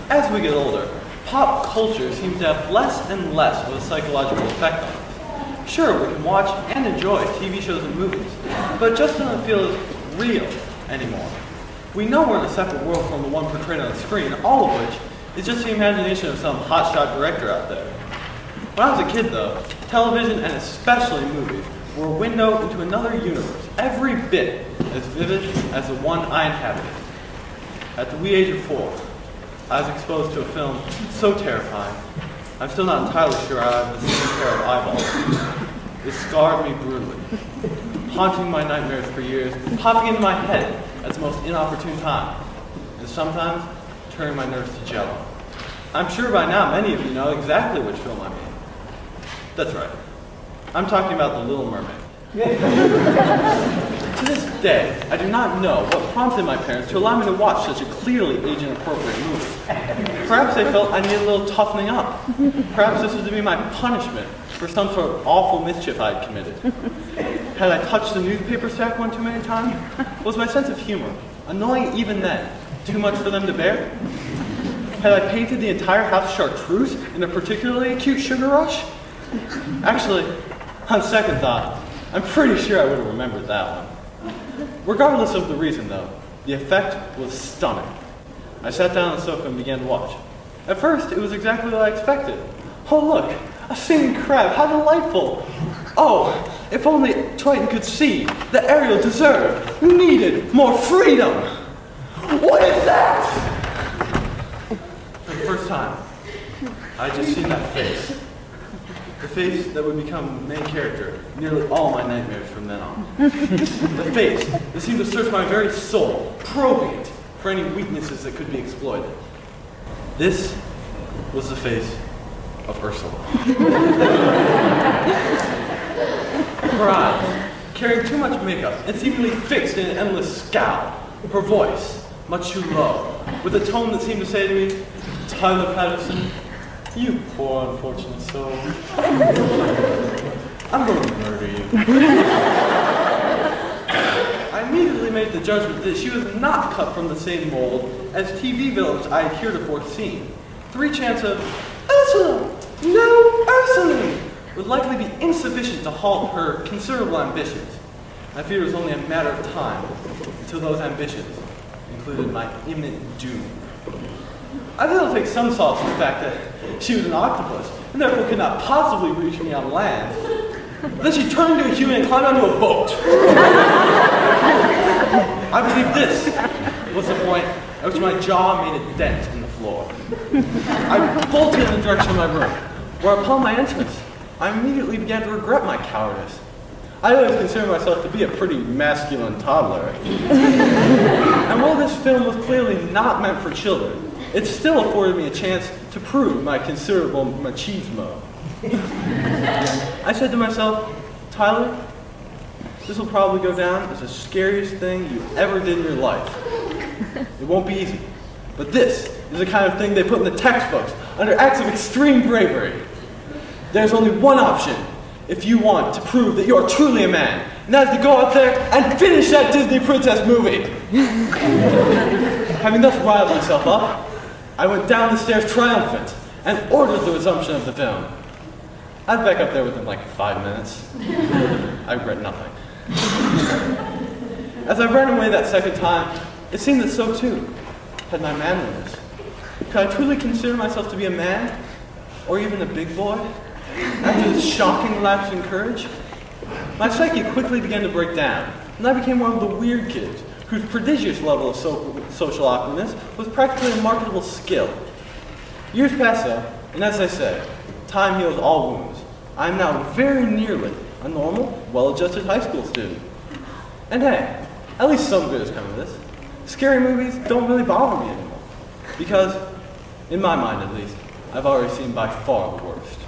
As we get older, pop culture seems to have less and less of a psychological effect on us. Sure, we can watch and enjoy TV shows and movies, but it just doesn't feel as real anymore. We know we're in a separate world from the one portrayed on the screen, all of which is just the imagination of some hotshot director out there. When I was a kid, though, television and especially movies were a window into another universe, every bit as vivid as the one I inhabited. At the wee age of 4, I was exposed to a film so terrifying, I'm still not entirely sure I have the same pair of eyeballs. It scarred me brutally, haunting my nightmares for years, popping into my head at the most inopportune time, and sometimes turning my nerves to jello. I'm sure by now many of you know exactly which film I mean. That's right. I'm talking about The Little Mermaid. To this day, I do not know what prompted my parents to allow me to watch such a clearly age-inappropriate movie. Perhaps they felt I needed a little toughening up. Perhaps this was to be my punishment for some sort of awful mischief I had committed. Had I touched the newspaper stack one too many times? Was my sense of humor, annoying even then, too much for them to bear? Had I painted the entire house chartreuse in a particularly acute sugar rush? Actually, on second thought, I'm pretty sure I would have remembered that one. Regardless of the reason, though, the effect was stunning. I sat down on the sofa and began to watch. At first, it was exactly what I expected. Oh look, a singing crab, how delightful! Oh, if only Triton could see that Ariel deserved, needed more freedom! What is that? For the first time, I just seen that face. The face that would become the main character in nearly all my nightmares from then on. The face that seemed to search my very soul, probing it for any weaknesses that could be exploited. This was the face of Ursula. Her eyes, carrying too much makeup and seemingly fixed in an endless scowl. Her voice, much too low, with a tone that seemed to say to me, "Tyler Patterson, you poor unfortunate soul. I'm going to murder you." I immediately made the judgment that she was not cut from the same mold as TV villains I had heretofore seen. 3 chants of, "Ursula! No, Ursula!" would likely be insufficient to halt her considerable ambitions. I feared it was only a matter of time until those ambitions included my imminent doom. I thought it would take some solace in the fact that she was an octopus, and therefore could not possibly reach me on land. But then she turned into a human and climbed onto a boat. I believe this was the point at which my jaw made a dent in the floor. I bolted in the direction of my room, where upon my entrance, I immediately began to regret my cowardice. I always considered myself to be a pretty masculine toddler. And while this film was clearly not meant for children, it still afforded me a chance to prove my considerable machismo. I said to myself, "Tyler, this will probably go down as the scariest thing you ever did in your life. It won't be easy, but this is the kind of thing they put in the textbooks under acts of extreme bravery. There's only one option if you want to prove that you are truly a man, and that is to go out there and finish that Disney princess movie." Having thus riled myself up, I went down the stairs triumphant and ordered the resumption of the film. I'd back up there within like 5 minutes. I regret nothing. As I ran away that second time, it seemed that so too had my manliness. Could I truly consider myself to be a man, or even a big boy, after this shocking lapse in courage? My psyche quickly began to break down, and I became one of the weird kids whose prodigious level of social awkwardness was practically a marketable skill. Years passed though, and as I say, time heals all wounds. I am now very nearly a normal, well-adjusted high school student. And hey, at least some good has come of this. Scary movies don't really bother me anymore, because, in my mind at least, I've already seen by far the worst.